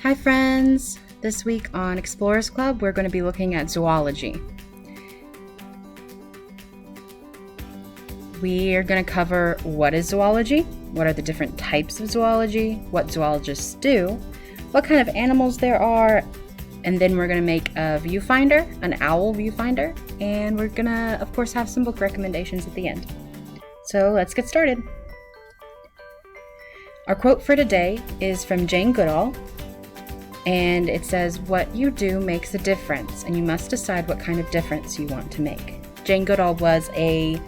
Hi friends! This week on Explorers Club we're going to be looking at zoology. We are going to cover what is zoology, what are the different types of zoology, what zoologists do, what kind of animals there are, and then we're going to make a viewfinder, an owl viewfinder, and we're going to, of course, have some book recommendations at the end. So let's get started. Our quote for today is from Jane Goodall, and it says, "What you do makes a difference, and you must decide what kind of difference you want to make." Jane Goodall was a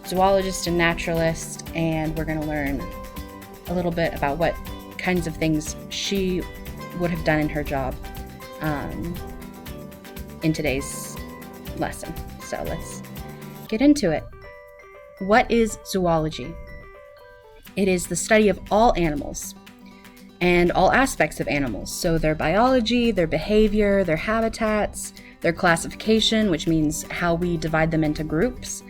zoologist and naturalist, and we're going to learn a little bit about what kinds of things she would have done in her job in today's lesson. So let's get into it. What is zoology? It is the study of all animals and all aspects of animals. So their biology, their behavior, their habitats, their classification, which means how we divide them into groups,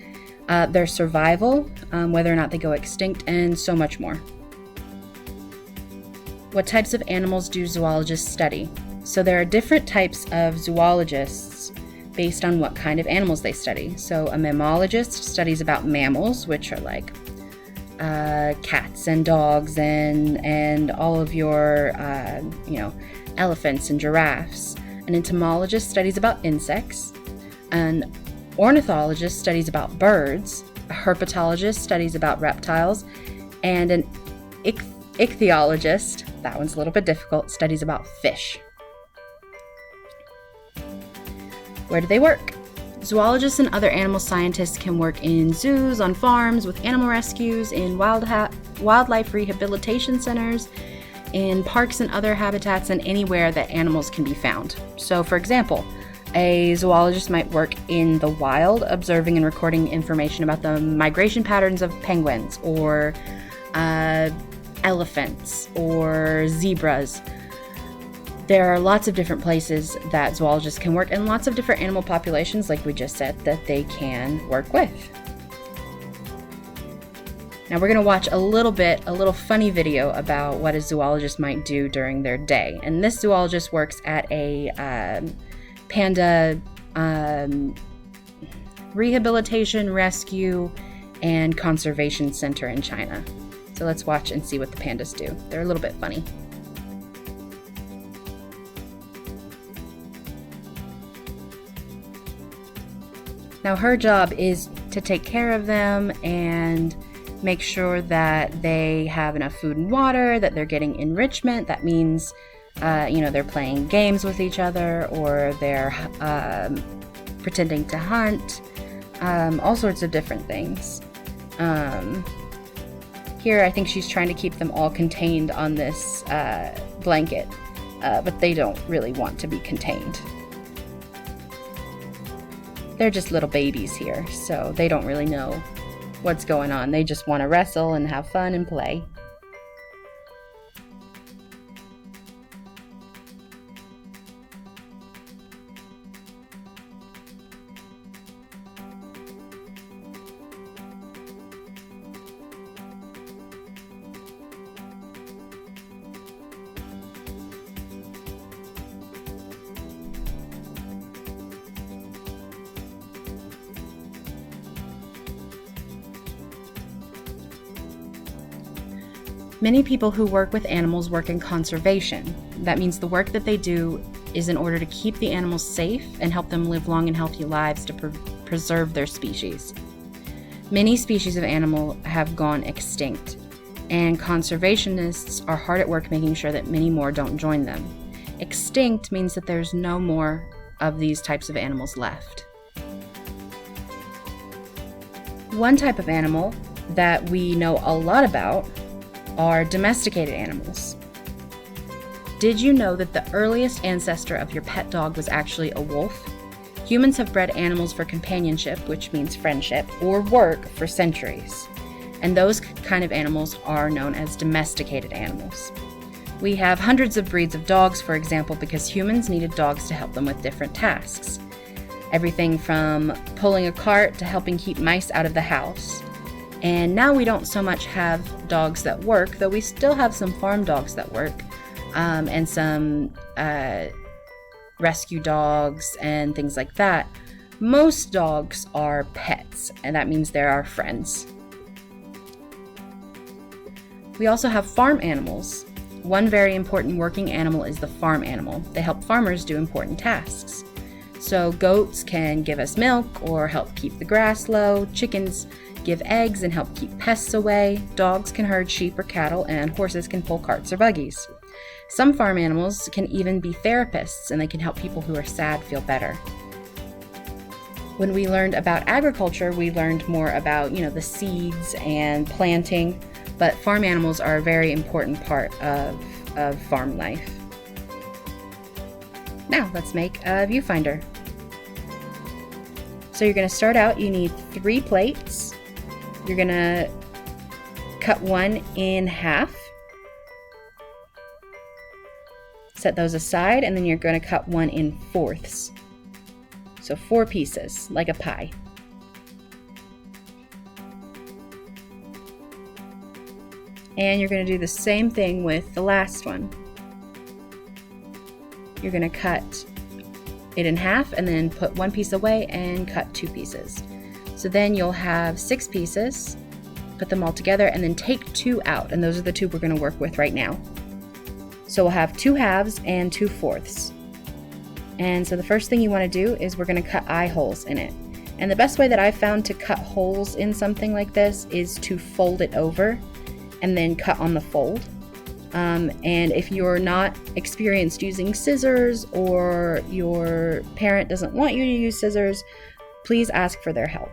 their survival, whether or not they go extinct, and so much more. What types of animals do zoologists study? So there are different types of zoologists based on what kind of animals they study. So a mammalogist studies about mammals, which are like cats and dogs and all of your elephants and giraffes. An entomologist studies about insects. An ornithologist studies about birds. A herpetologist studies about reptiles. And an ichthyologist, that one's a little bit difficult, studies about fish. Where do they work? Zoologists and other animal scientists can work in zoos, on farms, with animal rescues, in wildlife rehabilitation centers, in parks and other habitats, and anywhere that animals can be found. So, for example, a zoologist might work in the wild, observing and recording information about the migration patterns of penguins, or elephants, or zebras. There are lots of different places that zoologists can work, and lots of different animal populations, like we just said, that they can work with. Now we're going to watch a little funny video about what a zoologist might do during their day. And this zoologist works at a panda rehabilitation, rescue, and conservation center in China. So let's watch and see what the pandas do. They're a little bit funny. Now her job is to take care of them and make sure that they have enough food and water, that they're getting enrichment. That means, they're playing games with each other, or they're pretending to hunt, all sorts of different things. Here I think she's trying to keep them all contained on this blanket, but they don't really want to be contained. They're just little babies here, so they don't really know what's going on. They just want to wrestle and have fun and play. Many people who work with animals work in conservation. That means the work that they do is in order to keep the animals safe and help them live long and healthy lives to preserve their species. Many species of animal have gone extinct, and conservationists are hard at work making sure that many more don't join them. Extinct means that there's no more of these types of animals left. One type of animal that we know a lot about are domesticated animals. Did you know that the earliest ancestor of your pet dog was actually a wolf? Humans have bred animals for companionship, which means friendship, or work for centuries. And those kind of animals are known as domesticated animals. We have hundreds of breeds of dogs, for example, because humans needed dogs to help them with different tasks. Everything from pulling a cart to helping keep mice out of the house. And now we don't so much have dogs that work, though we still have some farm dogs that work. and some rescue dogs and things like that, most dogs are pets, and that means they're our friends. We also have farm animals. One very important working animal is the farm animal. They help farmers do important tasks. So goats can give us milk or help keep the grass low. Chickens give eggs and help keep pests away. Dogs can herd sheep or cattle, and horses can pull carts or buggies. Some farm animals can even be therapists, and they can help people who are sad feel better. When we learned about agriculture, we learned more about, the seeds and planting, but farm animals are a very important part of farm life. Now, let's make a viewfinder. So you're going to start out, you need 3 plates. You're going to cut one in half. Set those aside, and then you're going to cut one in 4ths. So 4 pieces, like a pie. And you're going to do the same thing with the last one. You're going to cut it in half and then put 1 piece away and cut 2 pieces. So then you'll have 6 pieces, put them all together, and then take 2 out, and those are the 2 we're going to work with right now. So we'll have 2 halves and 2 fourths. And so the first thing you want to do is we're going to cut eye holes in it. And the best way that I've found to cut holes in something like this is to fold it over and then cut on the fold. And if you're not experienced using scissors, or your parent doesn't want you to use scissors, please ask for their help.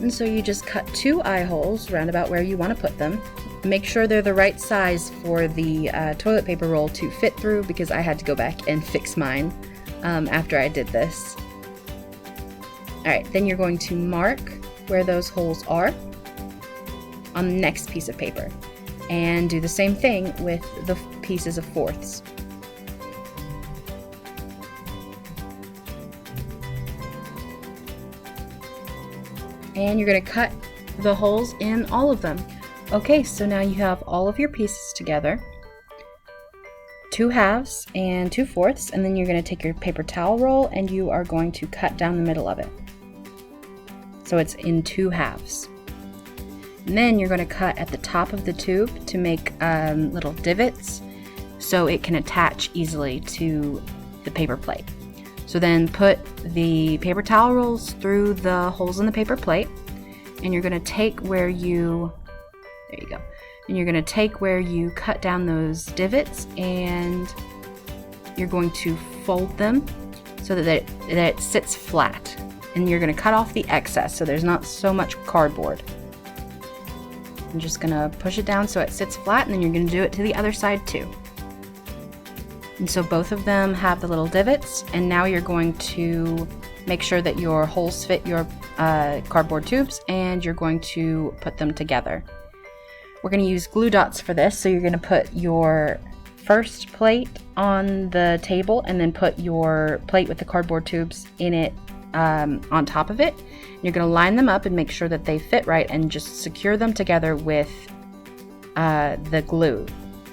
And so you just cut 2 eye holes round about where you want to put them. Make sure they're the right size for the toilet paper roll to fit through, because I had to go back and fix mine after I did this. Alright, then you're going to mark where those holes are on the next piece of paper, and do the same thing with the pieces of fourths. And you're going to cut the holes in all of them. Okay, so now you have all of your pieces together, 2 halves and 2 fourths, and then you're going to take your paper towel roll and you are going to cut down the middle of it. So it's in 2 halves. And then you're going to cut at the top of the tube to make little divots so it can attach easily to the paper plate. So then put the paper towel rolls through the holes in the paper plate, and you're going to take where you, there you go, and you're going to take where you cut down those divots, and you're going to fold them so that it sits flat. And you're going to cut off the excess so there's not so much cardboard. I'm just going to push it down so it sits flat, and then you're going to do it to the other side too. And so both of them have the little divots, and now you're going to make sure that your holes fit your cardboard tubes, and you're going to put them together. We're going to use glue dots for this, so you're going to put your first plate on the table and then put your plate with the cardboard tubes in it on top of it. You're going to line them up and make sure that they fit right, and just secure them together with the glue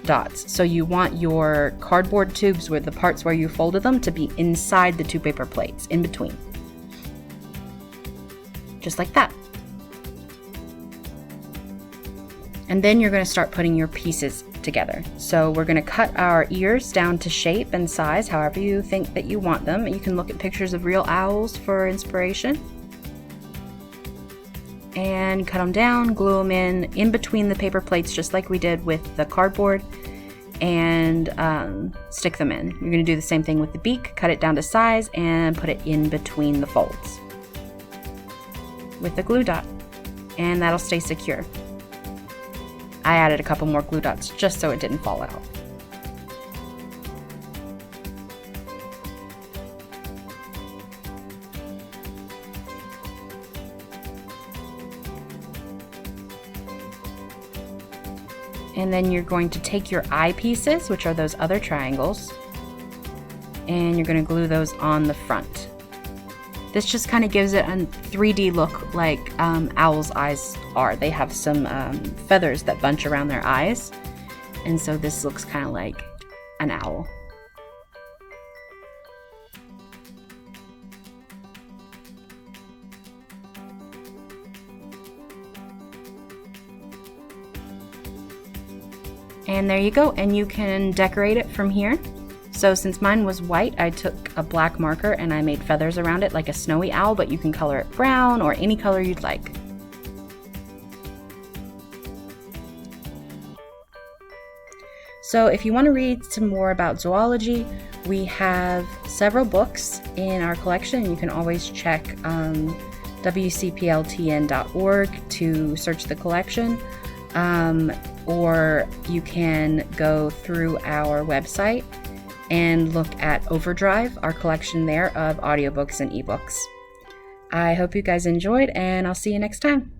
dots. So you want your cardboard tubes with the parts where you folded them to be inside the 2 paper plates, in between. Just like that. And then you're going to start putting your pieces together. So we're going to cut our ears down to shape and size, however you think that you want them. You can look at pictures of real owls for inspiration. And cut them down, glue them in between the paper plates, just like we did with the cardboard, and stick them in. You're going to do the same thing with the beak, cut it down to size, and put it in between the folds with the glue dot, and that'll stay secure. I added a couple more glue dots just so it didn't fall out. And then you're going to take your eye pieces, which are those other triangles, and you're going to glue those on the front. This just kind of gives it a 3D look like owls' eyes are. They have some feathers that bunch around their eyes, and so this looks kind of like an owl. And there you go, and you can decorate it from here. So since mine was white, I took a black marker and I made feathers around it like a snowy owl, but you can color it brown or any color you'd like. So if you want to read some more about zoology, we have several books in our collection. You can always check wcpltn.org to search the collection. Or you can go through our website and look at Overdrive, our collection there of audiobooks and ebooks. I hope you guys enjoyed, and I'll see you next time.